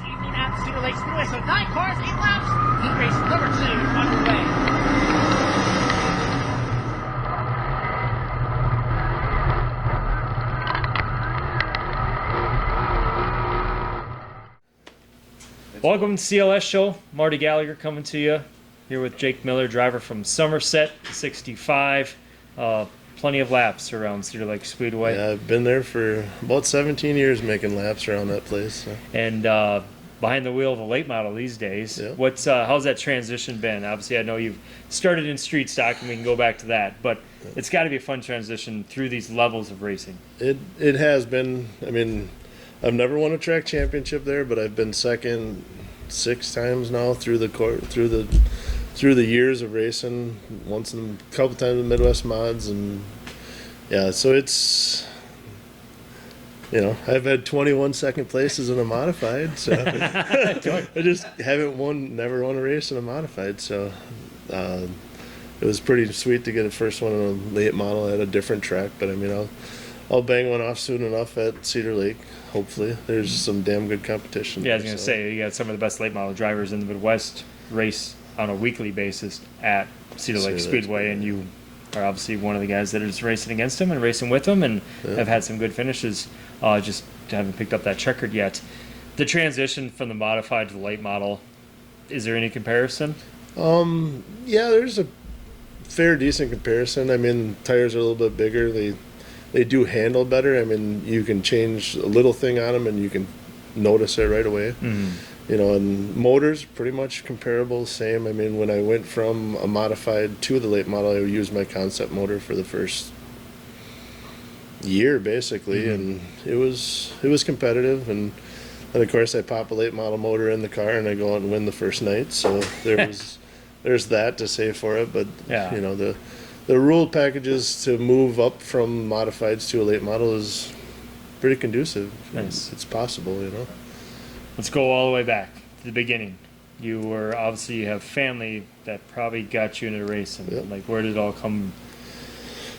Evening at Cedar Lake Speedway. So 9 cars, 8 laps. Heat race number 2 underway. Welcome to CLS Show. Marty Gallagher coming to you here with Jake Miller, driver from Somerset, 65. Plenty of laps around Cedar Lake Speedway. Yeah, I've been there for about 17 years making laps around that place. So. And behind the wheel of a late model these days. Yep. How's that transition been? Obviously, I know you've started in street stock, and we can go back to that. But it's got to be a fun transition through these levels of racing. It has been. I mean, I've never won a track championship there, but I've been second 6 times now through the years of racing. Once in a couple times in Midwest Mods, and yeah, so it's, you know, I've had 21 second places in a modified, so I just never won a race in a modified. So it was pretty sweet to get a first one in a late model at a different track. But I mean, I'll bang one off soon enough at Cedar Lake. Hopefully, there's some damn good competition. Yeah, I was going to say, you got some of the best late model drivers in the Midwest race on a weekly basis at Cedar Lake Speedway, and you are obviously one of the guys that is racing against him and racing with him, and have had some good finishes. Just haven't picked up that record yet. The transition from the modified to the late model, is there any comparison? Yeah, there's a fair, decent comparison. I mean, tires are a little bit bigger. They do handle better. I mean, you can change a little thing on them and you can notice it right away. Mm-hmm. You know, and motors pretty much comparable, same. I mean, when I went from a modified to the late model, I used my concept motor for the first year basically, and it was competitive. And of course, I pop a late model motor in the car and I go out and win the first night. So there's that to say for it. But you know, the rule packages to move up from modifieds to a late model is pretty conducive. Nice. It's possible, you know. Let's go all the way back to the beginning. You have family that probably got you into racing. Yep. Like, where did it all come?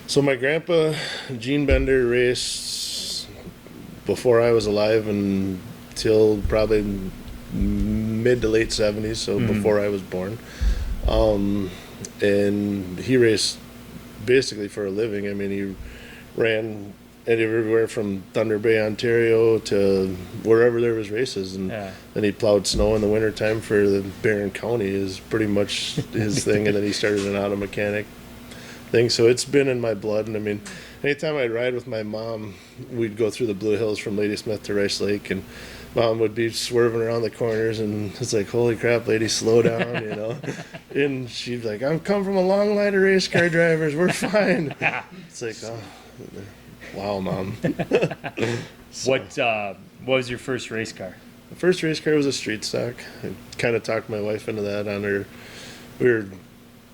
So my grandpa, Gene Bender, raced before I was alive until probably mid to late 70s, so before I was born. And he raced basically for a living. I mean, he ran everywhere from Thunder Bay, Ontario to wherever there was races, and then he plowed snow in the wintertime for the Barron County is pretty much his thing. And then he started an auto mechanic thing, so it's been in my blood. And I mean, anytime I'd ride with my mom, we'd go through the Blue Hills from Ladysmith to Rice Lake, and Mom would be swerving around the corners, and it's like, holy crap, lady, slow down, you know. And she'd be like, I've come from a long line of race car drivers, we're fine. It's like, oh, wow, Mom. So, What was your first race car? the first race car was a street stock. I kind of talked my wife into that on her. We were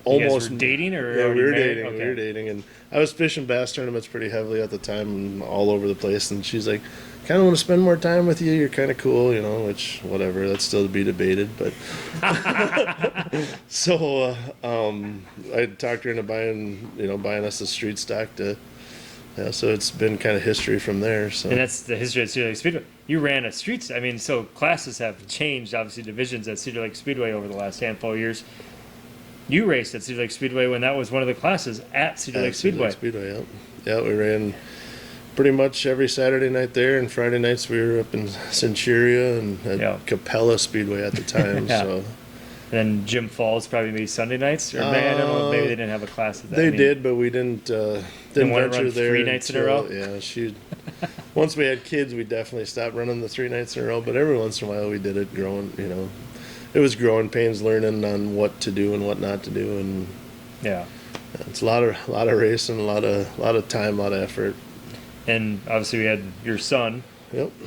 almost You guys were dating, or yeah, we were married? dating. Okay. We were dating, and I was fishing bass tournaments pretty heavily at the time, and all over the place. And she's like, kind of want to spend more time with you. You're kind of cool, you know, which, whatever, that's still to be debated. But so I talked her into buying us a street stock so it's been kind of history from there. So. And that's the history of Cedar Lake Speedway. You ran a street. I mean, so classes have changed, obviously, divisions at Cedar Lake Speedway over the last handful of years. You raced at Cedar Lake Speedway when that was one of the classes at Cedar Lake Speedway. Yeah, we ran pretty much every Saturday night there, and Friday nights we were up in Centuria and at Capella Speedway at the time. So. And then Jim Falls probably maybe Sunday nights, or I don't know, maybe they didn't have a class at that. They did, but we didn't venture there. 3 nights in a row? Yeah, once we had kids, we definitely stopped running the 3 nights in a row, but every once in a while we did it growing, you know. It was growing pains, learning on what to do and what not to do, and it's a lot of racing, a lot of time, a lot of effort. And obviously we had your son,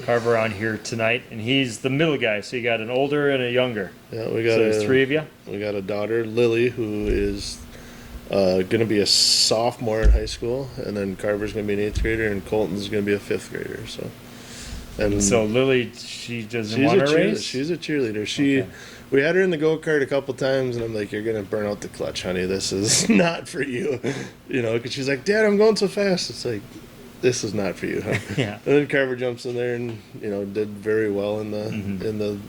Carver, on here tonight, and he's the middle guy. So you got an older and a younger. Yeah, we got there's 3 of you. We got a daughter, Lily, who is going to be a sophomore in high school, and then Carver's going to be an 8th grader, and Colton's going to be a 5th grader. So Lily, she doesn't want to race. She's a cheerleader. We had her in the go-kart a couple times, and I'm like, you're going to burn out the clutch, honey. This is not for you. You know, because she's like, Dad, I'm going so fast. It's like, this is not for you, huh? Yeah. And then Carver jumps in there and did very well in the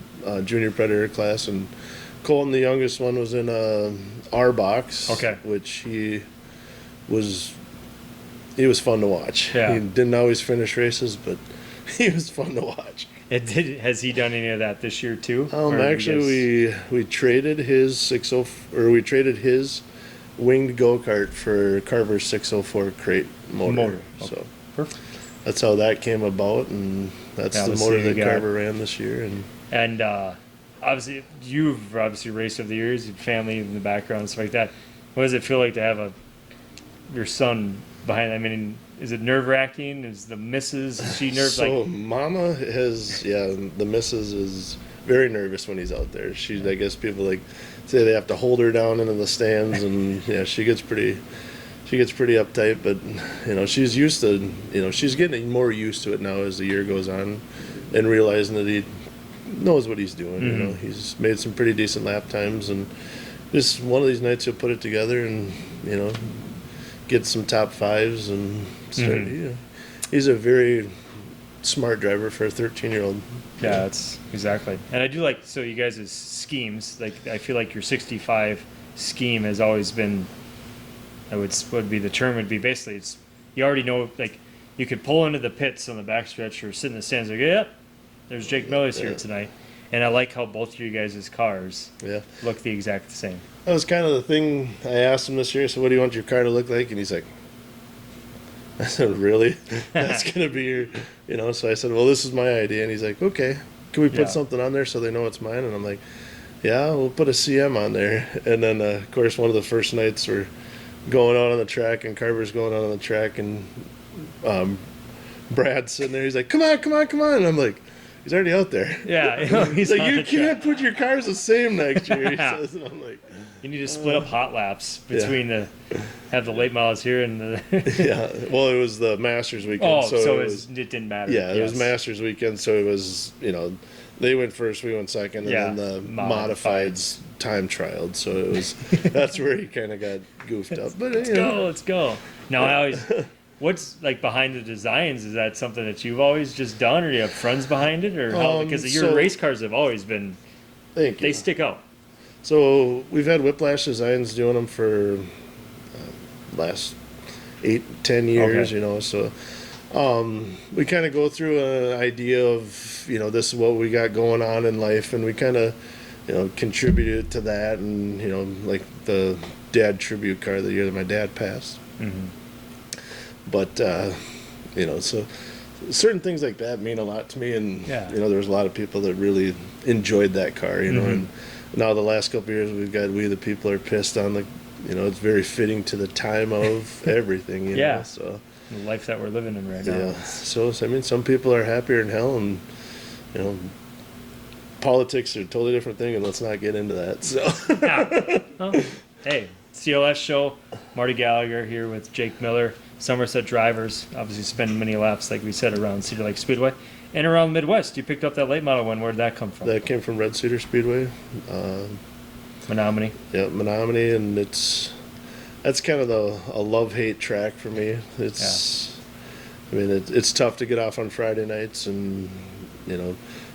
junior predator class, and Colton, the youngest one, was in our box. Okay. Which he was fun to watch. Yeah. He didn't always finish races, but he was fun to watch. Has he done any of that this year too? Or Actually, we traded his we traded his winged go-kart for Carver's 604 crate motor. Okay. So Perfect. that's how that came about, and that's the motor that Carver ran this year. And obviously, you've raced over the years, your family in the background and stuff like that. What does it feel like to have your son behind? I mean, is it nerve-wracking? Is the missus, is she nervous? So Mama the missus is very nervous when he's out there. I guess people say they have to hold her down into the stands, and she gets pretty uptight, but she's used to, she's getting more used to it now as the year goes on, and realizing that he knows what he's doing. Mm-hmm. He's made some pretty decent lap times, and just one of these nights he'll put it together and get some top fives and start. Mm-hmm. He's a very smart driver for a 13-year-old. Yeah, that's exactly. And I do like, so you guys' schemes, I feel like your 65 scheme has always been, would be the term would be basically, it's, you already know, you could pull into the pits on the backstretch or sit in the stands yep, there's Jake Miller's here tonight. And I like how both of you guys' cars look the exact same. That was kind of the thing I asked him this year. So what do you want your car to look like? And he's like, I said, really? That's going to be your, so I said, well, this is my idea. And he's like, okay, can we put something on there so they know it's mine? And I'm like, yeah, we'll put a CM on there. And then, of course, one of the first nights we're going out on the track, and Carver's going out on the track, and Brad's sitting there. He's like, come on. And I'm like, he's already out there. Yeah. He's like, you can't put your cars the same next year, he says. And I'm like, you need to split up hot laps between have the late models here and the. Yeah. Well, it was the Masters weekend. Oh, so it didn't matter. Yeah, it was Masters weekend, so it was, they went first, we went second, and then the modifieds time trialed. So it was, that's where he kind of got goofed up. But let's go. Now, I always, what's behind the designs? Is that something that you've always just done, or do you have friends behind it, or how? Because your race cars have always been, they stick out. So we've had Whiplash Designs doing them for last 8-10 years, so we kind of go through an idea of, this is what we got going on in life, and we kind of, contributed to that, and, like the dad tribute car the year that my dad passed. Mm-hmm. But, so certain things like that mean a lot to me, and, there was a lot of people that really enjoyed that car, and now the last couple of years we've got We the People Are Pissed on it's very fitting to the time of everything, you know, so. The life that we're living in right now. Yeah, so, I mean, some people are happier in hell, and, politics are a totally different thing, and let's not get into that, so. Well, hey, CLS show, Marty Gallagher here with Jake Miller, Somerset drivers, obviously spend many laps, like we said, around Cedar Lake Speedway. And around the Midwest, you picked up that late model one. Where did that come from? That came from Red Cedar Speedway. Menominee. Yeah, Menominee, and that's kind of a love-hate track for me. It's, I mean, it's tough to get off on Friday nights, and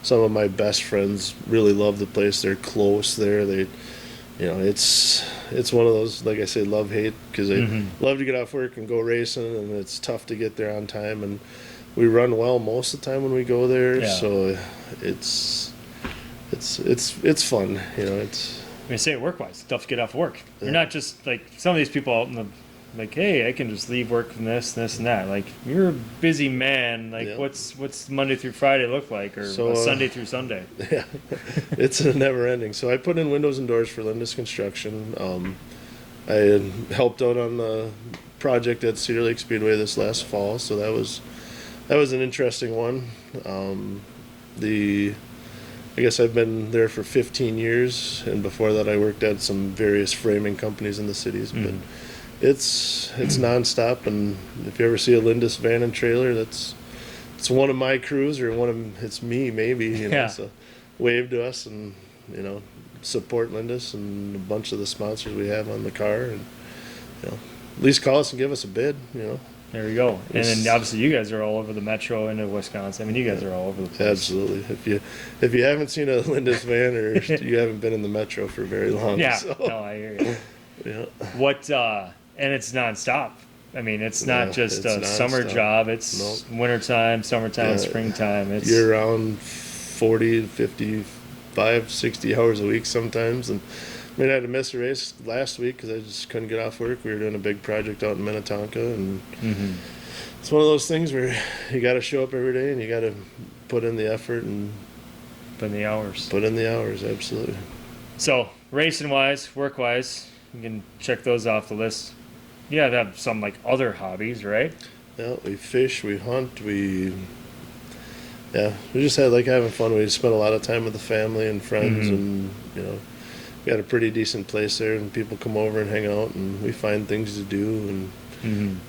some of my best friends really love the place. They're close there. It's one of those, like I say, love-hate, because they love to get off work and go racing, and it's tough to get there on time, and we run well most of the time when we go there, so it's fun, it's. I mean, say it work-wise, tough to get off work. You're not just like some of these people out in the, hey, I can just leave work from this, and that. Like, you're a busy man. Like, what's Monday through Friday look like, or Sunday through Sunday? Yeah, it's a never-ending. So I put in windows and doors for Lindis Construction. I had helped out on the project at Cedar Lake Speedway this last fall, so that was an interesting one. I guess I've been there for 15 years, and before that I worked at some various framing companies in the cities, but it's nonstop, and if you ever see a Lindis van and trailer, it's one of my crews, or it's me maybe, so wave to us, and support Lindis and a bunch of the sponsors we have on the car, and at least call us and give us a bid. There we go. And then obviously you guys are all over the metro into Wisconsin. I mean, you guys are all over the place. Absolutely. If you haven't seen a Lindis van, or you haven't been in the metro for very long. Yeah. So. No, I hear you. Yeah. What? And it's nonstop. I mean, it's not just a summer job. It's wintertime, summertime, springtime. It's year round, 40, 55, 60 hours a week sometimes. And I had to miss a race last week because I just couldn't get off work. We were doing a big project out in Minnetonka, and it's one of those things where you got to show up every day and you got to put in the effort and put in the hours. Absolutely. So, racing wise, work wise, you can check those off the list. You gotta have some other hobbies, right? Yeah, we fish, we hunt, we just had having fun. We spent a lot of time with the family and friends, and we got a pretty decent place there, and people come over and hang out, and we find things to do. And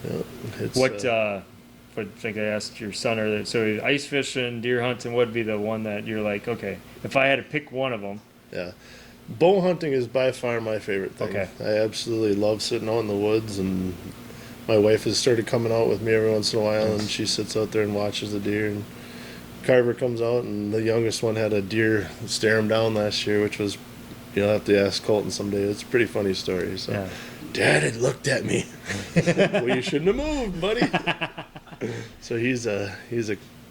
it's I think I asked your son earlier. So ice fishing, deer hunting, what would be the one that you're like, okay, if I had to pick one of them? Yeah. Bow hunting is by far my favorite thing. Okay. I absolutely love sitting out in the woods, and my wife has started coming out with me every once in a while, and she sits out there and watches the deer. And Carver comes out, and the youngest one had a deer stare him down last year, which was, you'll have to ask Colton someday. It's a pretty funny story. So, yeah. Dad had looked at me. Well, you shouldn't have moved, buddy. So he's a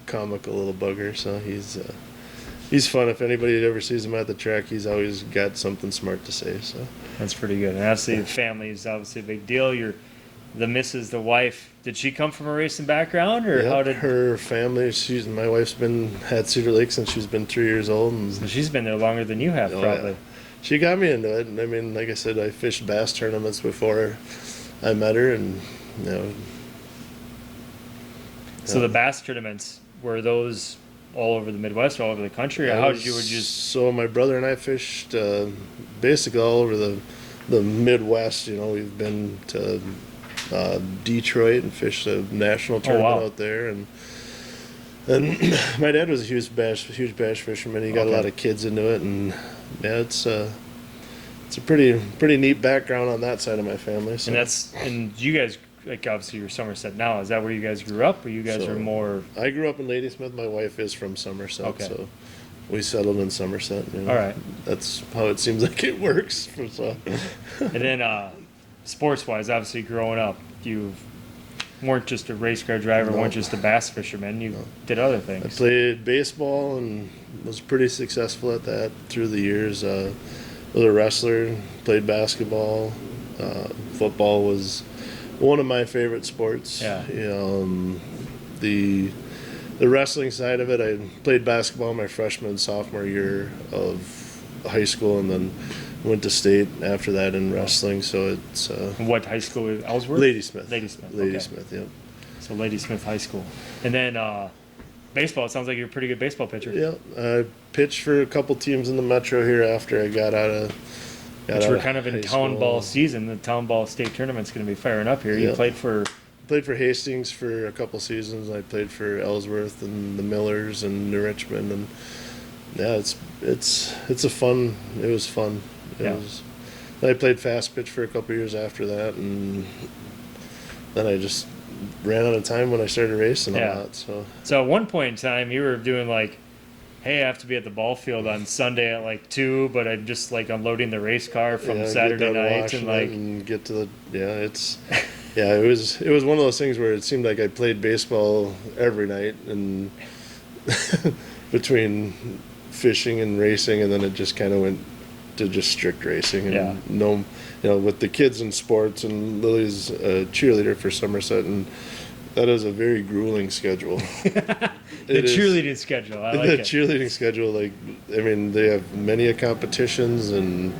comical little bugger. So he's fun. If anybody ever sees him at the track, he's always got something smart to say. So that's pretty good. And obviously, the family is obviously a big deal. The missus, the wife, did she come from a racing background, or how did her family? My wife's been at Cedar Lake since she's been 3 years old, and so she's been there longer than you have, probably. Yeah. She got me into it. And I mean, like I said, I fished bass tournaments before I met her, and So the bass tournaments, were those all over the Midwest, all over the country, or how did you So my brother and I fished basically all over the Midwest. We've been to Detroit and fished a national tournament out there, and my dad was a huge bass fisherman. He got a lot of kids into it, and it's a pretty neat background on that side of my family. So. And you guys, obviously you're Somerset now. Is that where you guys grew up, or you guys are more? I grew up in Ladysmith. My wife is from Somerset, so we settled in Somerset. All right, that's how it seems like it works. So. And then sports-wise, obviously growing up, you weren't just a race car driver, weren't just a bass fisherman. You did other things. I played baseball and was pretty successful at that through the years. Was a wrestler, played basketball. Football was one of my favorite sports. Yeah. The wrestling side of it, I played basketball my freshman and sophomore year of high school, and then went to state after that in wrestling. So it's what high school is Ellsworth? Ladysmith. Okay. Yep. So Ladysmith High School, and then baseball. It sounds like you're a pretty good baseball pitcher. Yeah, I pitched for a couple teams in the metro here after I got out of. Which we're kind of in town ball season. The town ball state tournament's going to be firing up here. You played for Hastings for a couple seasons. I played for Ellsworth and the Millers and New Richmond, and it was fun. I played fast pitch for a couple years after that, and then I just ran out of time when I started racing a lot. So at one point in time, you were doing hey, I have to be at the ball field on Sunday at 2, but I'm just unloading the race car from Saturday night and get to it was one of those things where it seemed like I played baseball every night, and between fishing and racing, and then it just kind of went to just strict racing. And with the kids in sports, and Lily's a cheerleader for Somerset, and that is a very grueling schedule. Cheerleading schedule, I like it. The cheerleading schedule, they have many competitions, and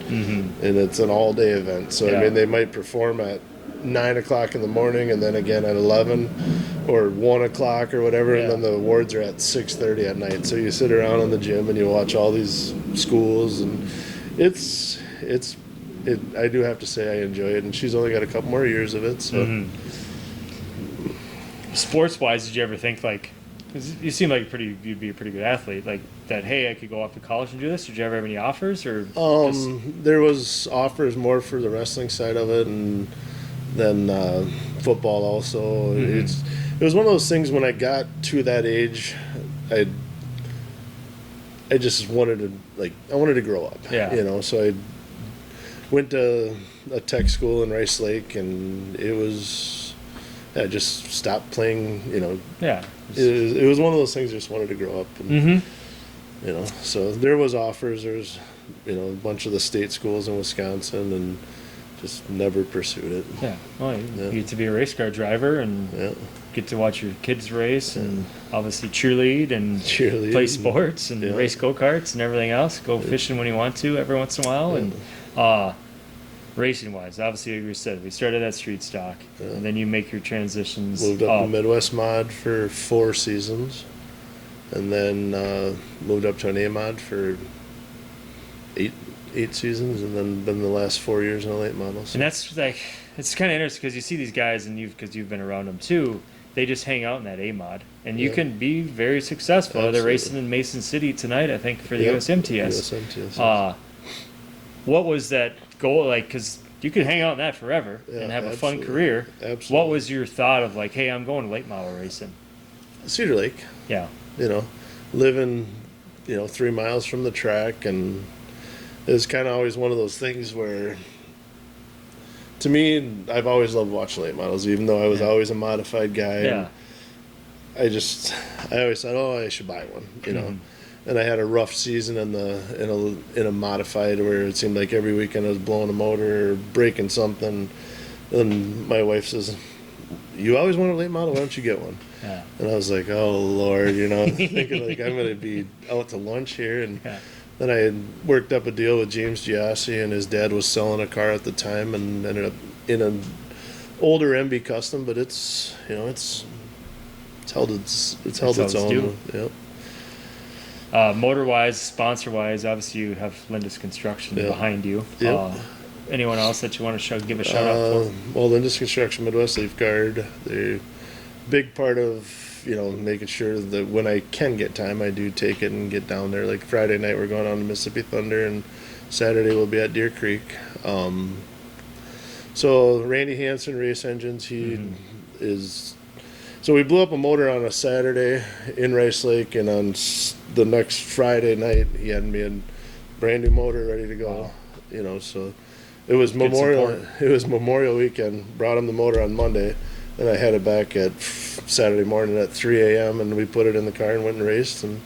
it's an all-day event. So, they might perform at 9 o'clock in the morning, and then again at 11 or 1 o'clock or whatever, and then the awards are at 6:30 at night. So you sit around in the gym and you watch all these schools, and I do have to say I enjoy it, and she's only got a couple more years of it, so... Sports-wise, did you ever think 'cause you seem like you'd be a pretty good athlete, that? Hey, I could go off to college and do this. Did you ever have any offers, or? There was offers more for the wrestling side of it, and then football also. It was one of those things when I got to that age, I just wanted to grow up. So I went to a tech school in Rice Lake, and I just stopped playing. It was one of those things I just wanted to grow up. And, so there was offers. There was a bunch of the state schools in Wisconsin, and just never pursued it. Yeah, well, you get to be a race car driver and get to watch your kids race, and obviously cheerlead and play sports and race go-karts and everything else. Go fishing when you want to every once in a while. And racing-wise, obviously, like you said, we started at street stock, and then you make your transitions. Moved up to Midwest Mod for 4 seasons, and then moved up to an A-Mod for 8 seasons, and then been the last 4 years in a late model. So. And that's it's kind of interesting because you see these guys, and because you've been around them too, they just hang out in that A-Mod, and you can be very successful. Absolutely. They're racing in Mason City tonight, I think, for the USMTS. What was that goal like? Because you could hang out in that forever and have a fun career. Absolutely. What was your thought of hey, I'm going to late model racing? Cedar Lake. Yeah. Living, 3 miles from the track, and it was kind of always one of those things where, to me, I've always loved watching late models, even though I was always a modified guy. Yeah. And I always thought, I should buy one, And I had a rough season in a modified where it seemed like every weekend I was blowing a motor or breaking something. And my wife says, "You always want a late model, why don't you get one?" Yeah. And I was like, "Oh Lord," thinking I'm going to be out to lunch here. And then I had worked up a deal with James Giassi, and his dad was selling a car at the time, and ended up in an older MB Custom, but it's held its own. Yep. Motor-wise, sponsor-wise, obviously you have Lindus Construction behind you. Yep. Anyone else that you want to give a shout-out for? Well, Lindus Construction, Midwest Safeguard, they're a big part of, making sure that when I can get time, I do take it and get down there. Like Friday night, we're going on to Mississippi Thunder, and Saturday we'll be at Deer Creek. So Randy Hansen Race Engines, he is... So we blew up a motor on a Saturday in Rice Lake, and on the next Friday night, he had me a brand new motor ready to go. Wow. So it was Memorial Weekend. Brought him the motor on Monday, and I had it back at Saturday morning at 3 a.m. and we put it in the car and went and raced, and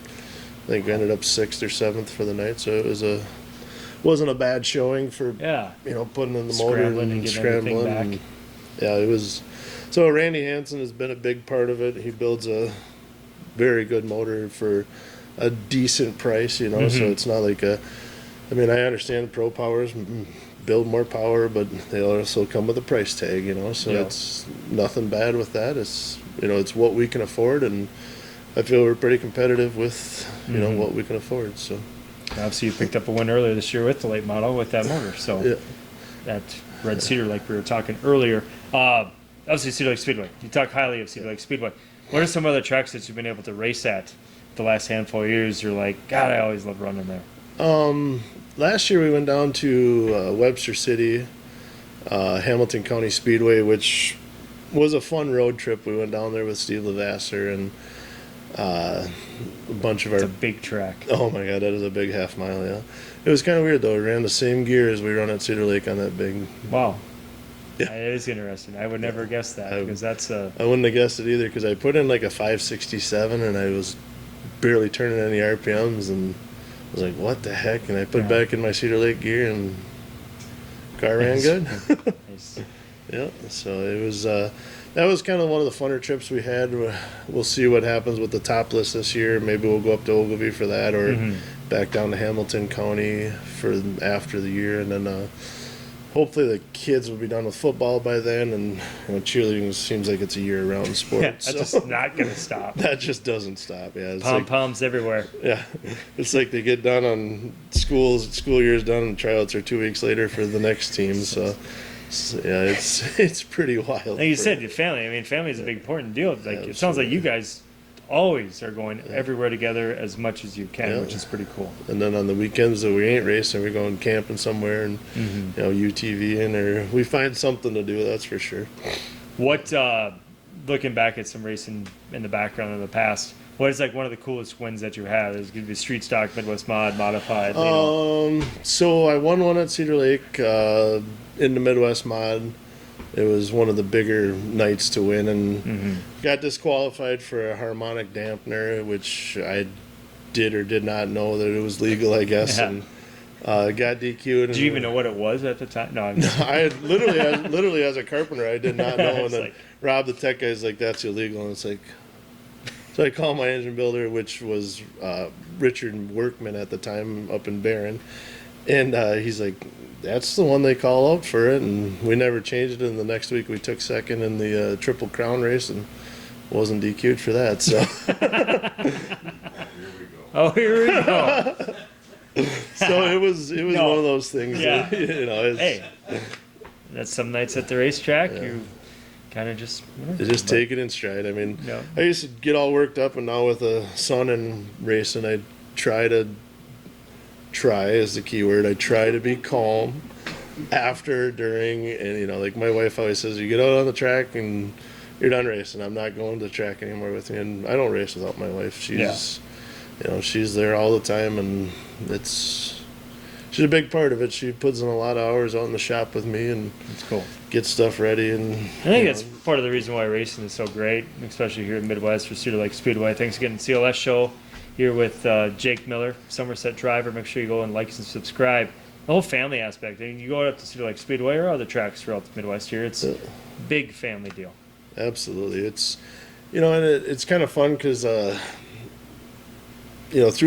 I think we ended up 6th or 7th for the night. So it wasn't a bad showing for putting in the motor and scrambling. And, it was. So Randy Hansen has been a big part of it. He builds a very good motor for a decent price, so it's not like I understand Pro Powers build more power, but they also come with a price tag, so it's nothing bad with that. It's, it's what we can afford, and I feel we're pretty competitive with, what we can afford, so. Obviously you picked up a win earlier this year with the late model with that motor, so that Red Cedar like we were talking earlier. Obviously, Cedar Lake Speedway. You talk highly of Cedar Lake Speedway. What are some other tracks that you've been able to race at the last handful of years? You're like, God, I always love running there. Last year we went down to Webster City, Hamilton County Speedway, which was a fun road trip. We went down there with Steve Lavasser and a bunch of It's a big track. Oh my God, that is a big half mile. Yeah, it was kind of weird though. We ran the same gear as we run at Cedar Lake on that big. Wow. Yeah. It is interesting. I would never guess that because that's a... I wouldn't have guessed it either because I put in like a 567 and I was barely turning any RPMs and I was like, what the heck? And I put it back in my Cedar Lake gear and car ran good. Nice. Yeah, so it was... that was kind of one of the funner trips we had. We'll see what happens with the top list this year. Maybe we'll go up to Ogilvie for that or back down to Hamilton County for after the year. And then... hopefully the kids will be done with football by then, and cheerleading seems like it's a year-round sport. That's just not going to stop. That just doesn't stop. Yeah, it's pom-poms everywhere. Yeah, it's like they get done on school year's done, and tryouts are 2 weeks later for the next team. So yeah, it's pretty wild. Like you said, your family. I mean, family is a big important deal. Like it sounds like you guys always are going everywhere together as much as you can, which is pretty cool. And then on the weekends that we ain't racing, we're going camping somewhere and UTVing, or we find something to do. That's for sure. What looking back at some racing in the background in the past, what is like one of the coolest wins that you had? Is going to be street stock, Midwest mod, modified. So I won one at Cedar Lake in the Midwest mod. It was one of the bigger nights to win, and got disqualified for a harmonic dampener, which I did or did not know that it was legal, I guess, and got DQ'd. Did you even know what it was at the time? No, I'm just... I literally as a carpenter, I did not know. And then Rob, the tech guy's like, "That's illegal," and it's like. So I called my engine builder, which was Richard Workman at the time up in Barron, and he's like, "That's the one they call out for it," and we never changed it. And the next week we took second in the Triple Crown race and wasn't DQ'd for that. So here we go. So it was one of those things. Yeah. That, hey, that's some nights at the racetrack you kind of just take it in stride. I mean, I used to get all worked up, and now with a son and racing, I try is the key word. I try to be calm after, during, and like my wife always says, you get out on the track and you're done racing. I'm not going to the track anymore with you, and I don't race without my wife. She's she's there all the time, and she's a big part of it. She puts in a lot of hours out in the shop with me, and it's cool. Gets stuff ready. And I think that's part of the reason why racing is so great, especially here in the Midwest for Cedar Lake Speedway. Thanks again, CLS show here with Jake Miller, Somerset driver. Make sure you go and like and subscribe. The whole family aspect. I mean, you go up to Cedar Lake Speedway or other tracks throughout the Midwest here. It's a big family deal. Absolutely. It's and it's kind of fun because through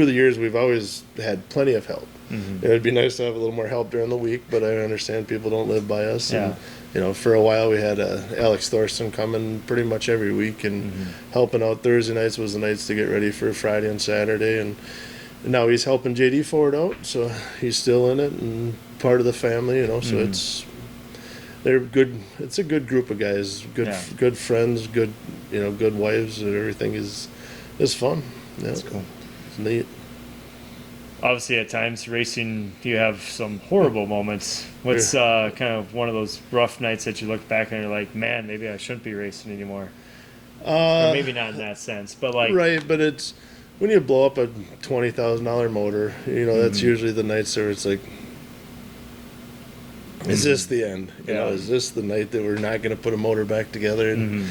the years we've always had plenty of help. It'd be nice to have a little more help during the week, but I understand people don't live by us. And, for a while we had Alex Thorson coming pretty much every week and helping out. Thursday nights was the nights to get ready for Friday and Saturday, and now he's helping JD Ford out, so he's still in it and part of the family. So they're good. It's a good group of guys, good friends, good good wives, and everything is fun. That's cool. It's neat. Obviously, at times, racing, you have some horrible moments. What's kind of one of those rough nights that you look back and you're like, man, maybe I shouldn't be racing anymore? Or maybe not in that sense, but like... Right, but it's... When you blow up a $20,000 motor, that's usually the nights where it's like, is this the end? Is this the night that we're not going to put a motor back together? And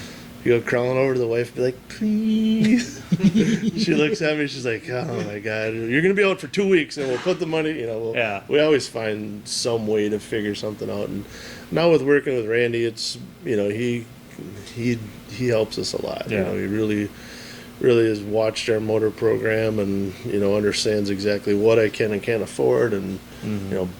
you go crawling over to the wife and be like, please. She looks at me, she's like, oh my God, you're going to be out for 2 weeks and we'll put the money, we always find some way to figure something out. And now with working with Randy, it's, he helps us a lot. He really has watched our motor program and, understands exactly what I can and can't afford and,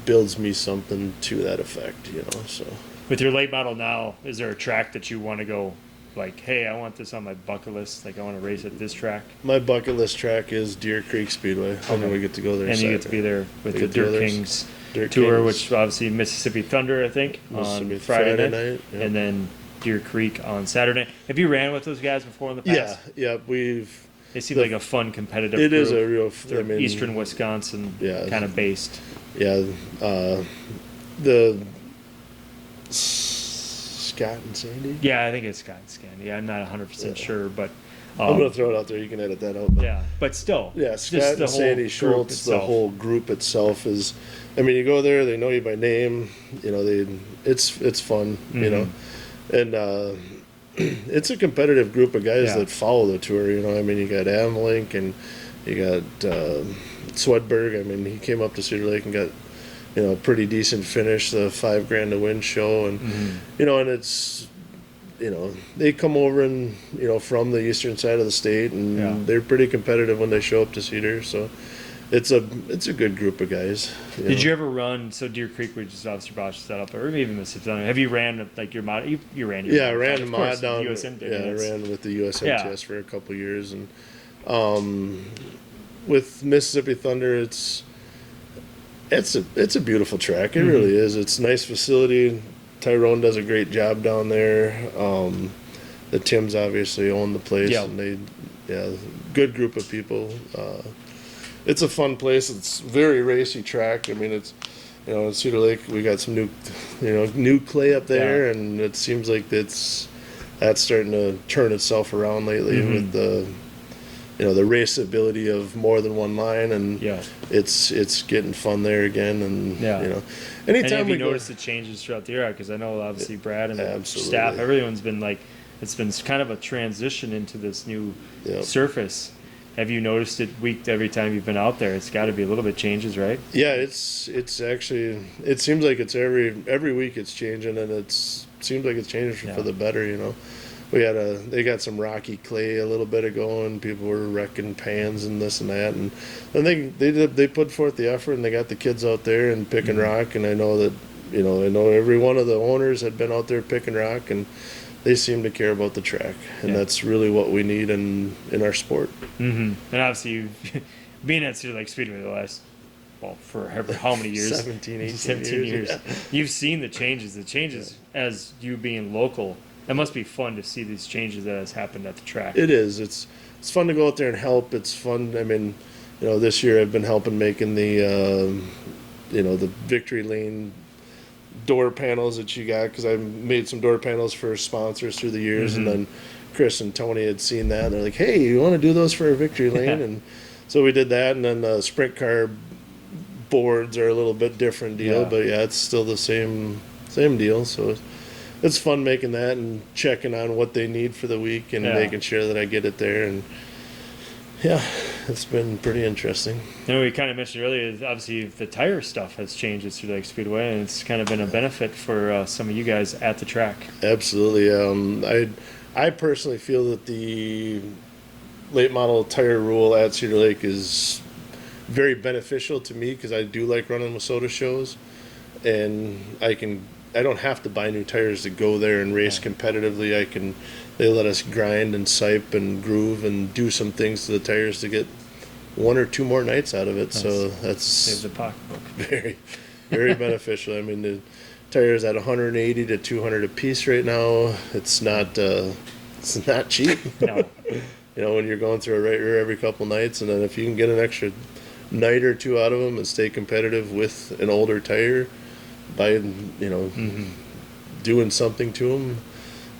builds me something to that effect, so. With your late model now, is there a track that you want to go, like, hey, I want this on my bucket list, like I want to race at this track? My bucket list track is Deer Creek Speedway. And then we get to go there and Saturday. You get to be there with the Dirt Kings tour, which obviously Mississippi Thunder, I think, on Friday night. And then Deer Creek on Saturday. Have you ran with those guys before in the past? Yeah, They seem like a fun, competitive group. Is a real... They're Eastern Wisconsin kind of based. Yeah. The... Scott and Sandy? Yeah, I think it's Scott and Sandy. I'm not 100% sure, but... I'm going to throw it out there. You can edit that out. But but still. Yeah, Scott and Sandy Schultz, the whole group itself is... I mean, you go there, they know you by name. It's fun, And it's a competitive group of guys that follow the tour, I mean, you got Amelink and you got Swedberg. I mean, he came up to Cedar Lake and got... a pretty decent finish, the $5,000 to win show, and and it's they come over and from the eastern side of the state, and they're pretty competitive when they show up to Cedar. So it's a good group of guys. Did you ever run? So Deer Creek, which is obviously Bosch set up, or even Mississippi. Have you ran like your mod? You ran. Your I ran the mod down. I ran with the USMTS for a couple of years, and with Mississippi Thunder, it's a beautiful track. It really is. It's a nice facility. Tyrone does a great job down there. The Tims obviously own the place, and yeah, good group of people. It's a fun place. It's very racy track. I mean, it's, in Cedar Lake, we got some new clay up there, and it seems like that's starting to turn itself around lately with the raceability of more than one line, and it's getting fun there again. And anytime and have you noticed the changes throughout the year? Because I know obviously Brad and the staff, everyone's been like, it's been kind of a transition into this new surface. Have you noticed it every time you've been out there? It's got to be a little bit changes, right? Yeah, it's actually, it seems like it's every week it's changing, and it seems like it's changing for the better. They got some rocky clay a little bit ago, and people were wrecking pans and this and that, and they put forth the effort, and they got the kids out there and picking rock, and I know that I know every one of the owners had been out there picking rock, and they seem to care about the track, and that's really what we need in our sport. And obviously, you've being at Cedar Lake Speedway the last, for how many years? 17 years. You've seen the changes as you being local. It must be fun to see these changes that has happened at the track. It is. It's fun to go out there and help. It's fun. I mean, this year I've been helping making the victory lane door panels that you got, because I made some door panels for sponsors through the years, and then Chris and Tony had seen that, and they're like, "Hey, you want to do those for a victory lane?" And so we did that, and then the sprint car boards are a little bit different deal, but it's still the same deal. So it's fun making that and checking on what they need for the week and making sure that I get it there. And it's been pretty interesting. We kind of mentioned earlier, obviously the tire stuff has changed at Cedar Lake Speedway, and it's kind of been a benefit for some of you guys at the track. Absolutely. I personally feel that the late model tire rule at Cedar Lake is very beneficial to me, because I do like running Minnesota shows, and I don't have to buy new tires to go there and race competitively. They let us grind and sipe and groove and do some things to the tires to get one or two more nights out of it. So that's saves the pocketbook. Very, very beneficial. I mean, the tires at 180 to 200 a piece right now. It's not cheap. No. When you're going through a right rear every couple nights, and then if you can get an extra night or two out of them and stay competitive with an older tire by doing something to them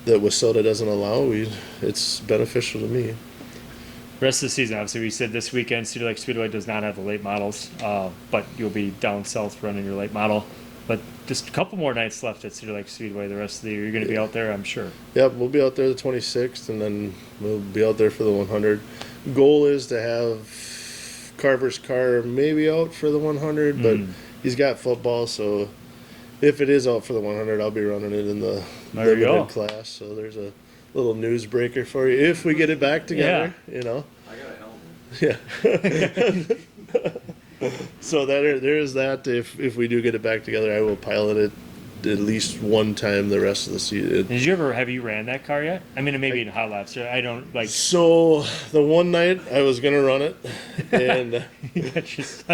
that Wissota doesn't allow, it's beneficial to me. Rest of the season, obviously, we said this weekend Cedar Lake Speedway does not have the late models, but you'll be down south running your late model. But just a couple more nights left at Cedar Lake Speedway the rest of the year. You're going to be out there, I'm sure. Yep, we'll be out there the 26th, and then we'll be out there for the 100. Goal is to have Carver's car maybe out for the 100, but he's got football, so if it is out for the 100, I'll be running it in the limited class. So there's a little newsbreaker for you if we get it back together. I got a helmet. Yeah. So there is that. If we do get it back together, I will pilot it at least one time the rest of the season. Have you ran that car yet? I mean, maybe in hot laps. I don't like. So the one night I was gonna run it, and he's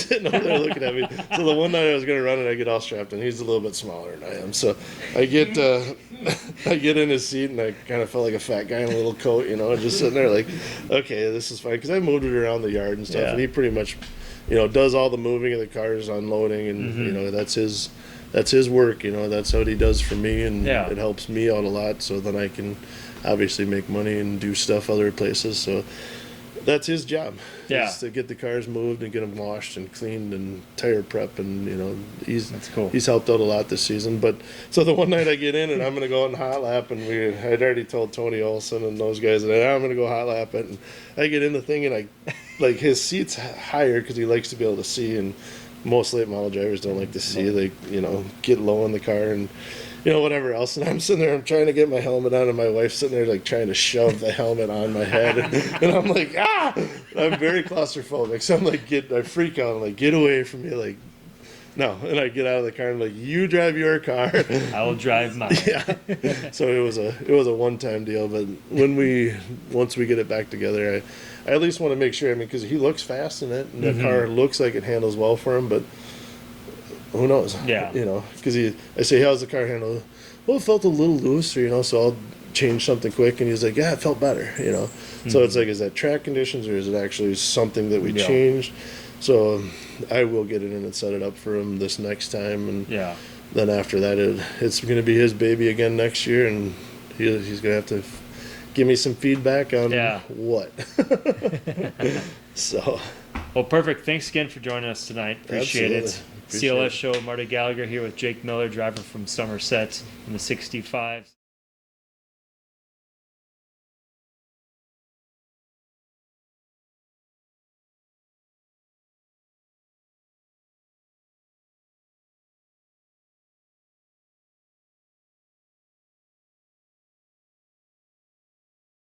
sitting over there looking at me. So the one night I was gonna run it, I get all strapped in. He's a little bit smaller than I am, so I get in his seat, and I kind of felt like a fat guy in a little coat, just sitting there like, okay, this is fine, because I moved it around the yard and stuff, and he pretty much, does all the moving of the cars, unloading, and that's his work, that's what he does for me, and it helps me out a lot, so then I can obviously make money and do stuff other places. So that's his job, is to get the cars moved and get them washed and cleaned and tire prep, and that's cool. He's helped out a lot this season. But so the one night I get in and I'm going to go out and hot lap, and I'd already told Tony Olson and those guys that I'm going to go hot lap it, and I get in the thing, and like his seat's higher because he likes to be able to see, and most late model drivers don't like to see. They, get low in the car and, whatever else. And I'm sitting there, I'm trying to get my helmet on, and my wife's sitting there, like, trying to shove the helmet on my head. And I'm like, ah! I'm very claustrophobic. So I'm like, I freak out. I'm like, get away from me. Like, no. And I get out of the car, and I'm like, you drive your car. I will drive mine. Yeah. So it was a one-time deal. But once we get it back together, I at least want to make sure, because he looks fast in it, and the car looks like it handles well for him, but who knows? Yeah. Because I say, how's the car handle? Well, it felt a little loose, so I'll change something quick, and he was like, yeah, it felt better, you know. So it's like, is that track conditions, or is it actually something that we changed? So I will get it in and set it up for him this next time, and then after that, it's going to be his baby again next year, and he's going to have to give me some feedback on what. So. Well, perfect. Thanks again for joining us tonight. Appreciate it. CLS show, Marty Gallagher here with Jake Miller, driver from Somerset in the 65s.